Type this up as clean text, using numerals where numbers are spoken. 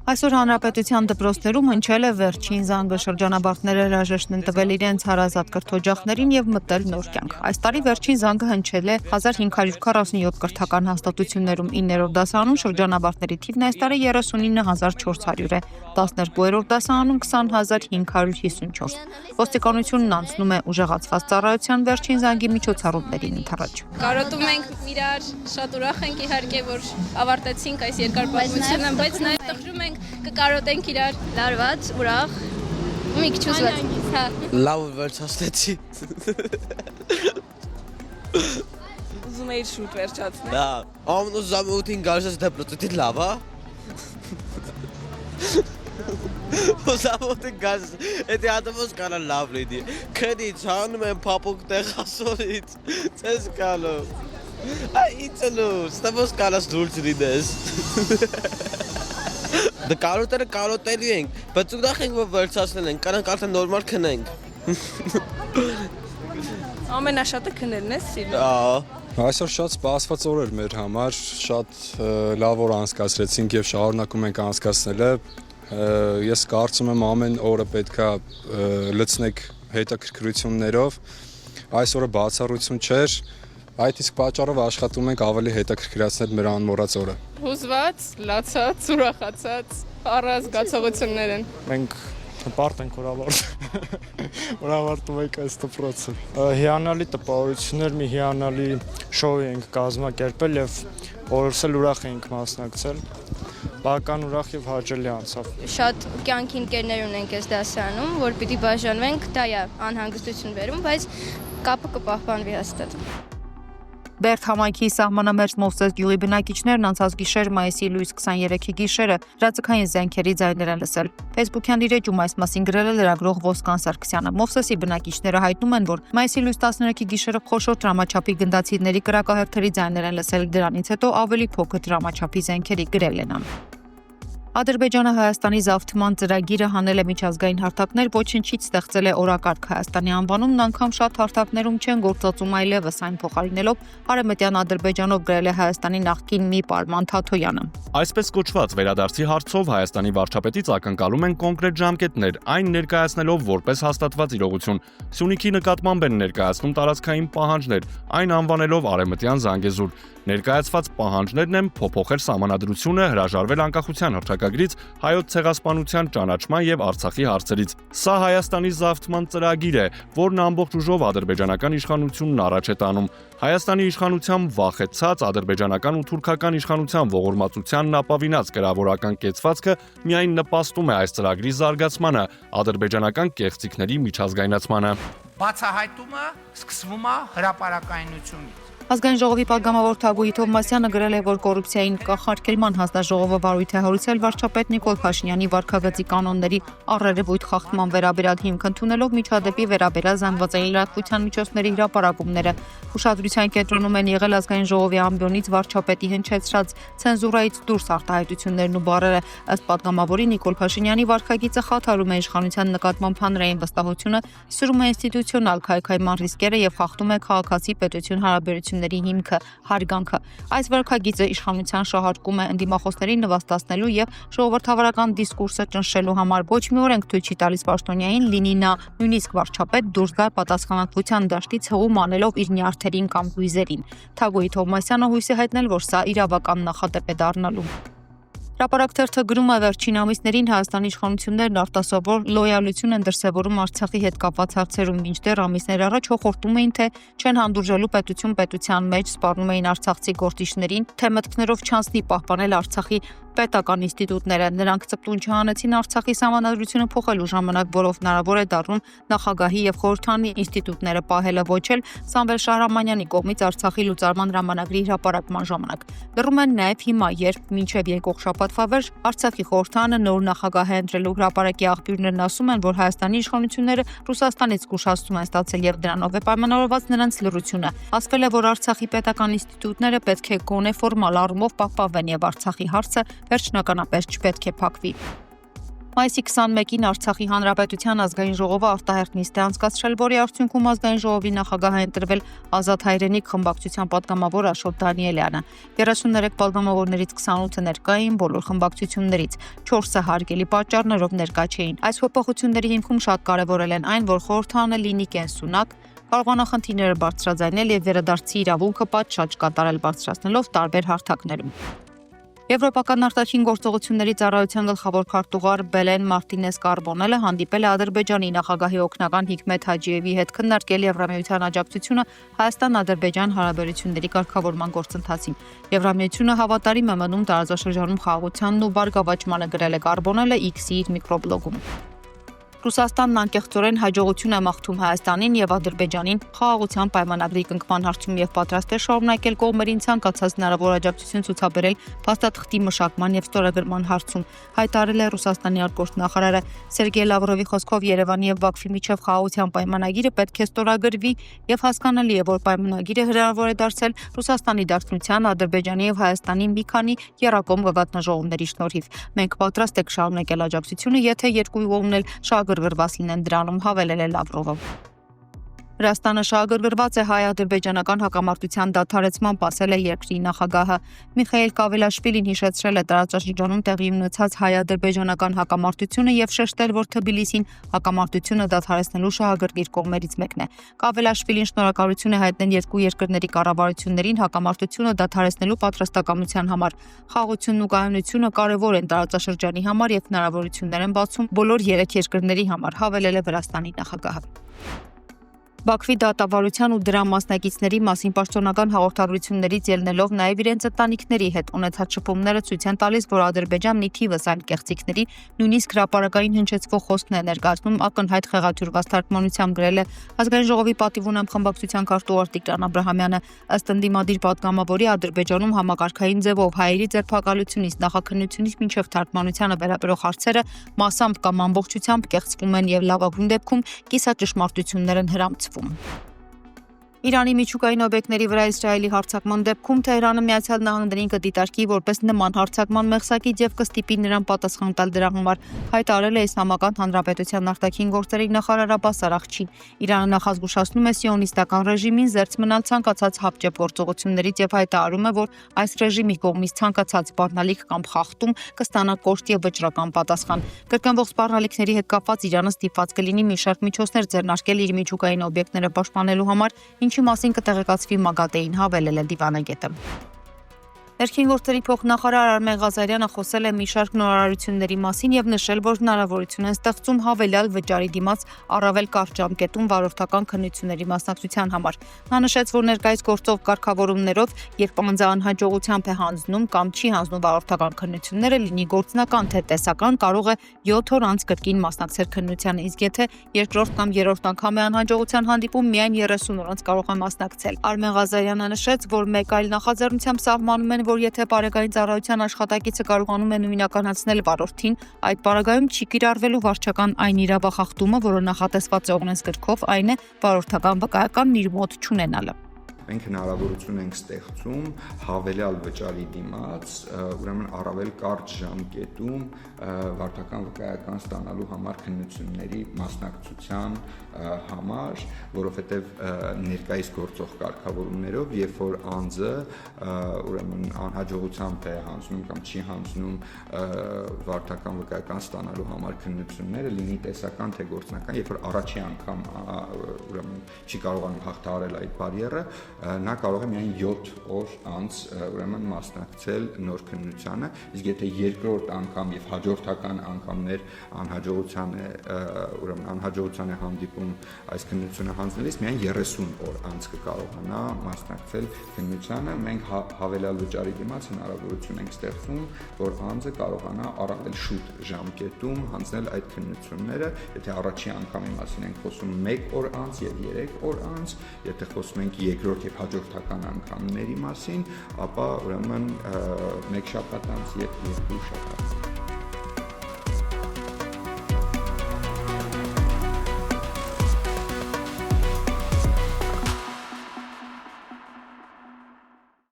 Այսօր հանրապետության դպրոցներում հնչել է վերջին զանգը, շրջանաբարտները հրաժեշտ են տվել իրենց հարազատ կրթօջախներին եւ մտել նոր կյանք։ Այս տարի վերջին զանգը հնչել է 1547 կրթական հաստատություններում 9-րդ դասարանում, շրջանաբարտների թիվն այս տարի 39400 է, 12-րդ դասարանում 20554։ Ոստիկանությունն անցնում է ուժեղացված ծառայության վերջին զանգի միջոցառումներին ընթരാճ։ Կարոտում ենք իրար, շատ ուրախ ենք իհարկե, որ ավարտեցինք այս երկար պատմությունը, բայց նաև տխրում ենք կկարոտենք իրար լարված, ուրախ, մի քիչ ուզված։ Լավ վերջացրեցի։ Ուզում էի շուտ վերջացնել։ Դա, ամեն ժամը 8-ին գալիս ես դպրոցից լավ, հա։ Ուզամոթին գալիս, էդի ադամոս կանա լավ լինի։ Քնի չանում եմ փապուկ տեղասորից, ծես կալով։ Այ իցնուս, ստավոս կանաս դուրս լինես։ Դե կարոտերը կարոտելի ենք, բայց ուրախ ենք, որ վերջացնել ենք, կանանք արդեն նորմալ քնենք։ Ամենաշատը քնելն է սիրում։ Այսօր շատ սպասված օր էր մեր համար, շատ լավ օր անցկացրեցինք եւ շարունակում ենք անցկացնելը։ Ես կարծում եմ ամեն օրը պետքա լցնեք հետաքրքրություններով, այս օրը բացառություն չէր, այդ իսկ պատճառով աշխատում ենք ավելի հետաքրքրացնել մեր անմոռաց օրը։ Հուզված, լացած, ուրախացած, առանց զգացողություններ են։ Մենք հպարտ ենք որ ավարտում ենք այս դպրոցը։ Հիանալի տպավորություններ, մի հիանալի շոու ենք կազմակերպել եւ օրս էլ ուրախ ենք մասնակցել։ Բավական ուրախ եւ հաճելի անցավ։ Շատ կյանքի ընկերներ ունենք այս դասարանում, որ պիտի բաժանվենք, դա է անհանգստություն բերում, բայց կապը կպահպանվի հաստատ։ Բերդ համայնքի սահմանամերձ Մովսես գյուղի բնակիչներն անցած գիշեր մայիսի լույս 23-ի գիշերը հրաձգային զենքերի ձայներ են լսել։ Facebook-յան իր էջում այս մասին գրել է լրագրող Ոսկան Սարգսյանը։ Մովսեսի բնակիչները հայտնում են, որ մայիսի լույս 13-ի գիշերը խոշոր դրամաչափի գնդացիների կրակահերթերի ձայներ են լսել, դրանից հետո ավելի փոքր դրամաչափի զենքերի գրել են ան։ Ադրբեջանը Հայաստանի զավթման ծրագիրը հանել է միջազգային հարթակներ, ոչնչից ստեղծել է օրակարգ Հայաստանի անվանումն անգամ շատ հարթակներում չեն գործածում այլևս այն փոխարինելով Արևմտյան Ադրբեջանով գրել է Հայաստանի նախկին ՄԻՊ Արման Թաթոյանը։ Այսպես կոչված վերադարձի հարցով Հայաստանի վարչապետից ակնկալում են կոնկրետ ժամկետներ, այն ներկայացնելով որպես հաստատված իրողություն։ Սյունիքի նկատմամբ են ներկայացնում տարածքային պահանջներ, այն անվանելով Արևմտյան Զանգեզուր։ Ներկայացված պահանջներն են փոփոխել սահմանադրությունը, հրաժարվել անկախության հռչակագրից, հայոց ցեղասպանության ճանաչման եւ Արցախի հարցերից։ Սա Հայաստանի զավթման ծրագիր է, որն ամբողջ ուժով ադրբեջանական իշխանությունն առաջ է տանում։ Հայաստանի իշխանության վախեցած ադրբեջանական ու թուրքական իշխանության ողորմածությանն ապավինած կրավորական կեցվածքը միայն նպաստում է այս ծրագրի զարգացմանը, ադրբեջանական կեղծիքների միջազգայնացմանը։ Բացահայտումը սկսվում է հրապարակայնությունից։ Ազգային ժողովի պատգամավոր Թագուհի Թովմասյանը գրել է, որ կոռուպցիային կանխարգելման հանձնաժողովը վարույթ է հարուցել վարչապետ Նիկոլ Փաշինյանի վարքագծի կանոնների առերևույթ խախտման վերաբերյալ հիմք ընդունելով միջադեպի վերաբերյալ զանգվածային լրատվության միջոցների հրապարակումները։ Ուշադրության կենտրոնում են եղել ազգային ժողովի ամբիոնից վարչապետի հնչեցրած ցենզուրայից դուրս արտահայտություններն ու բառերը։ Ըստ պատգամավորի Նիկոլ Փաշինյանի վարքագիծը խաթարում է իշխանության նկատմամբ հանրային վստահությունը, սրում է ինստիտուցիոնալ քայքայման ռիսկերը եւ խախտում է քաղաքացի պետություն հարաբերությունների հիմքը, հարգանքը։ Այս վարքագիծը իշխանության շահարկում է ընդդիմախոսներին նվաստացնելու եւ ժողովրդավարական դիսկուրսը ճնշելու համար։ Ոչ մի օրենք թույլ չի տալիս պաշտոնյային, լինի նա նույնիսկ վարչապետ, դուրս գալ պատասխանատվության դաշտից հղում անելով իր նյարդերին կամ հույզերին։ Թագուհի Թովմասյանը հույս է հայտնել, որ սա իրավական նախադեպ է դառնալու։ Հրապարակ թերթը գրում է վերջին ամիսներին Հայաստանի իշխանություններն արտասովոր լոյալություն են դրսևորում Արցախի հետ կապված հարցերում, մինչդեռ ամիսներ առաջ հոխորտում էին, թե չեն հանդուրժելու պետության մեջ, սպառնում էին արցախցի գործիչներին, թե մտքներով չանցնի պահպանել Արցախի պետական ինստիտուտները։ Նրանք ծպտուն չհանեցին Արցախի սահմանադրությունը փոխելու ժամանակ, որով հնարավոր է դառնում նախագահի եւ խորհրդանի ինստիտուտները պահելը, ոչ էլ Սամվել Շահրամանյանի կողմից Արցախի լուծարման հրամանագրի հրապարակման ժամանակ։ Գրում են նաեւ հիմա, երբ մինչեւ եկող շաբաթվա վերջ Արցախի խորհրդանը նոր նախագահ է ընտրելու, հրապարակի աղբյուրներն ասում են, որ Հայաստանի իշխանությունները Ռուսաստանից զգուշացում են ստացել եւ դրանով է պայմանավորված նրանց լռությունը։ Ասվել է, որ Արցախի պետական ինստիտուտները պետք է գոնե ֆորմալ առումով պահպանվեն եւ Արցախի հարցը վերջնականապես չպետք է փակվի։ Մայիսի 21-ին Արցախի Հանրապետության ազգային ժողովը արտահերթ նիստ է անցկացրել, որի արդյունքում ազգային ժողովի նախագահ է ընտրվել Ազատ հայրենիք խմբակցության պատգամավոր Աշոտ Դանիելյանը։ 33 պատգամավորներից 28-ը ներկա էին բոլոր խմբակցություններից, 4-ը հարգելի պատճառներով ներկա չէին։ Այս փոփոխությունների հիմքում շատ կարևորել են այն, որ խորհրդարանը լինի կենսունակ, կարողանա խնդիրները բարձրաձայնել եւ վերադարձի իրավունքը պատշաճ կատարել բարձրացնելով տարբեր հարթակներում։ Եվրոպական արտաքին գործողությունների ծառայության գլխավոր քարտուղար Բելեն Մարտինես Կարբոնելը հանդիպել է Ադրբեջանի նախագահի օգնական Հիկմետ Հաջիևի հետ քննարկել Եվրամիության աջակցությունը Հայաստան-Ադրբեջան հարաբերությունների կարգավորման գործընթացին։ Եվրամիությունը հավատարիմ է մնում տարածաշրջանում խաղաղությանն ու բարգավաճմանը, գրել է Կարբոնելը X-ի իր միկրոբլոգում։ Ռուսաստանն անկեղծորեն հաջողություն է մաղթում Հայաստանին եւ Ադրբեջանին խաղաղության պայմանագրի կնքման հարցում եւ պատրաստ է շարունակել կողմերին ցանկացած հնարավոր աջակցություն ցուցաբերել փաստաթղթի մշակման եւ ստորագրման հարցում, հայտարարել է Ռուսաստանի արտգործնախարարը։ Սերգեյ Լավրովի խոսքով Երևանի եւ Բաքվի միջև խաղաղության պայմանագիրը պետք է ստորագրվի եւ հասկանալի է, որ պայմանագիրը հնարավոր է դարձել Ռուսաստանի դաշնության, Ադրբեջանի եւ Հայաստանի մի քանի եռակողմ գաղտնաժողովների շնորհիվ։ Մենք պատրաստ ենք շարունակել աջակցությունը, եթե երկու կողմն էլ շահագրգռված լինեն դրանում, հավելել է Լավրովը։ Վրաստանը շահագրգռված է հայ-ադրբեջանական հակամարտության դադարեցման, ասել է երկրի նախագահը։ Միխայել Կավելաշվիլին հիշեցրել է տարածաշրջանում տեղի ունեցած հայ-ադրբեջանական հակամարտությունը եւ շեշտել, որ Թբիլիսին հակամարտությունը դադարեցնելու շահագրգիռ կողմերից մեկն է։ Կավելաշվիլին շնորհակալություն է հայտնել երկու երկրների կառավարություններին հակամարտությունը դադարեցնելու պատրաստակամության համար։ Խաղաղությունն ու կայունությունը կարևոր են տարածաշրջանի համար եւ հնարավորություններ են բացում բոլոր երեք երկրների համար, հավելել է Վրաստանի նախագահը։ Բաքվի դատավարության ու դրա մասնակիցների մասին պաշտոնական հաղորդագրություններից ելնելով նաև իրենց ընտանիքների հետ ունեցած շփումները ցույց են տալիս, որ Ադրբեջանն ի թիվս այն կեղծիքների, նույնիսկ հրապարակային հնչեցվող խոսքն է ներկայացնում ակնհայտ խեղաթյուրված թարգմանությամբ, գրել է ազգային ժողովի պատիվ ունեմ խմբակցության քարտուղար Տիգրան Աբրահամյանը։ Ըստ ընդդիմադիր պատգամավորի Ադրբեջանում համակարգային ձևով հայերի ձերբակալությունից նախաքննությունից մինչև թարգմանությանը վերաբերող հարցերը մասամբ կամ ամբողջությամբ կեղծվում են եւ լավագույն դեպքում կիսաճշմարտություններ են հրամցվում։ Իրանի միջուկային օբյեկտների վրա Իսրայելի հարձակման դեպքում Թեհրանը Միացյալ Նահանգներին կդիտարկի որպես նման հարձակման մեղսակից եւ կստիպի նրան պատասխան տալ դրա համար, հայտարարել է Իսլամական Հանրապետության արտաքին գործերի նախարար Աբբաս Արաղչին։ Իրանը նախազգուշացնում է սիոնիստական ռեժիմին զերծ մնալ ցանկացած հապճեպ գործողություններից եւ հայտարարում է, որ այս ռեժիմի կողմից ցանկացած սպառնալիք կամ խախտում կստանա կոշտ եւ վճռական պատասխան։ Կրկնվող սպառնալիքների հետ կապված Իրանը ստիպված կլինի մի շարք միջոցներ ձեռնարկել իր միջուկային օբյեկտները պաշտպանելու համար, ինչի մասին կտեղեկացվի ՄԱԳԱՏԵ-ին, հավելել է դիվանագետը։ Ներքին գործերի փոխնախարար Արմեն Ղազարյանը խոսել է մի շարք նորարարությունների մասին եւ նշել, որ հնարավորություն են ստեղծում հավելյալ վճարի դիմաց առավել կարճ ժամկետում վարորդական քննությունների մասնակցության համար։ Նա նշեց, որ ներկայիս գործող կարգավորումներով, երբ անձը անհաջողությամբ է հանձնում կամ չի հանձնում վարորդական քննությունները, լինի գործնական թե տեսական, կարող է 7 օր անց կրկին մասնակցել քննությանը, իսկ եթե երկրորդ կամ երրորդ անգամ է անհաջողության հանդիպում, միայն 30 օր անց կարող է մասնակցել։ Արմեն Ղազարյանը նշեց, որ մեկ այլ նախաձեռնությամբ սահմանում են, որ եթե բարեկային ծառայության աշխատակիցը կարողանում է նույնականացնել վարորդին, այդ պարագայում չի կիրառվելու վարչական այն իրավախախտումը, որը նախատեսված է օրենսգրքով, այն է վարորդական վկայականն իր մոտ չունենալը։ Մենք հնարավորություն ենք ստեղծում հավելյալ վճարի դիմաց, ուրեմն առավել կարճ ժամկետում վարորդական վկայական ստանալու համար քննությունների մասնակցության համար, որովհետև ներկայիս գործող կարգավորումներով, երբ որ անձը ուրեմն անհաջողությամբ է հանձնում կամ չի հանձնում վարորդական վկայական ստանալու համար քննությունները, լինի տեսական թե գործնական, երբ որ առաջի անգամ ուրեմն չի կարողանում հաղթահարել այդ բարիերը, նա կարող է միայն 7 օր անց ուրեմն մասնակցել նոր քննությանը, իսկ եթե երկրորդ անգամ եւ հաջորդական անգամներ անհաջողության է հանդիպում այս քննությունը հանձնելիս, միայն 30 օր անց կկարողանա մասնակցել քննությանը։ Մենք հավելյալ վճարի դիմաց հնարավորություն ենք ստեղծում, որ անձը կարողանա առավել շուտ ժամկետում հանձնել այդ քննությունները, եթե առաջի անգամի մասին ենք խոսում 1 օր անց եւ 3 օր անց, եթե խոսում ենք երկրորդ եւ հաջորդական անգամների մասին, ապա ուրեմն 1 շաբաթ անց եւ 2 շաբաթ։